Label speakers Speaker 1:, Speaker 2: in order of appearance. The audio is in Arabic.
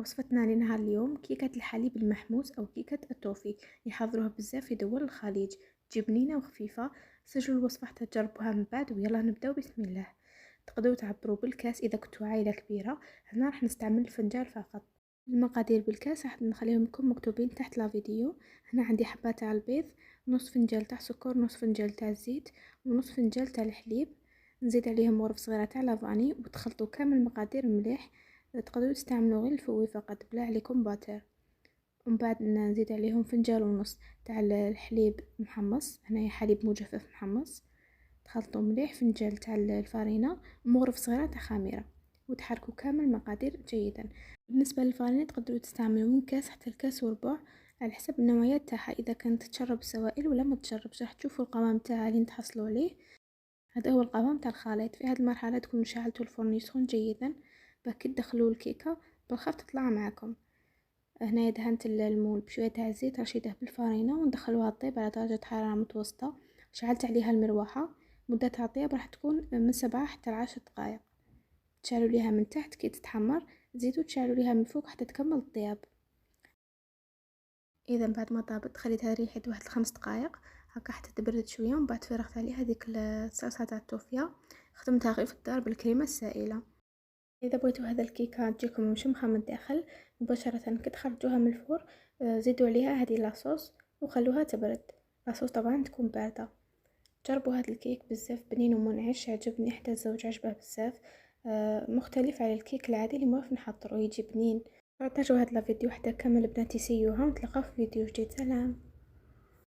Speaker 1: وصفتنا لنهار اليوم كيكة الحليب المحموس أو كيكة التوفي. يحضروها بزاف في دول الخليج، تجي بنينة وخفيفة. سجلوا الوصفة حتى تجربوها من بعد، ويلا نبداو بسم الله. تقدروا تعبروا بالكاس إذا كنتوا عائلة كبيرة. هنا راح نستعمل الفنجان فقط. المقادير بالكاس راح نخليهم لكم مكتوبين تحت لا فيديو. هنا عندي حبة تاع البيض، نص فنجان تاع سكر، نص فنجان تاع الزيت، ونص فنجان تاع الحليب. نزيد عليهم غرف صغيرة تاع لافاني، وتخلطوا كامل المقادير مليح. تقدروا تستعملوا غير الفوي فقط بلا عليكم باتر. ومن بعد نزيد عليهم فنجان ونص تاع الحليب محمص، هنايا حليب مجفف محمص. تخلطوا مليح فنجان تاع الفارينة ومغرف صغيرة تاع خميرة، وتحركوا كامل المقادير جيدا. بالنسبة للفارينة تقدروا تستعملوا من كاس حتى الكاس وربع على حسب النوعيات تاعها، اذا كانت تشرب السوائل ولا ما تشربش. راح تشوفوا القوام تاعها اللي تحصلوا عليه. هذا هو القوام تاع الخليط. في هذه المرحلة تكونوا شعلتوا الفرن يسخن جيدا، باكي تدخلوا الكيكة بالخف تطلع معكم. هنا دهنت المول بشوية تاع الزيت، رشيته بالفارينة وندخلوها تطيب على درجة حرارة متوسطة. شعلت عليها المروحة. مدة الطياب راح تكون من 7 حتى 10 دقائق. تشعلوا ليها من تحت كي تتحمر، تزيدوا تشعلوا ليها من فوق حتى تكمل الطياب. اذا بعد ما طابت خليتها ريحة 1 ل5 دقائق هكا حتى تبرد شوية، ومن بعد فرغت عليها هذيك الصلصة تاع التوفيا. خدمتها غير في الدار بالكريمة السائلة. اذا بغيتوا هذا الكيكه تجيكم مشمخه من الداخل مباشره كي تخرجوها من الفور، زيدوا عليها هذه لاصوص وخلوها تبرد. لاصوص طبعا تكون بارده. جربوا هذا الكيك بزاف بنين ومنعش، عجبني حتى الزوج عجبه بزاف. مختلف على الكيك العادي اللي موالف نحضره، يجي بنين. بارطاجوا هذا الفيديو حتى كامل بناتي يسيوها، ونتلاقاو في فيديو جديد. سلام.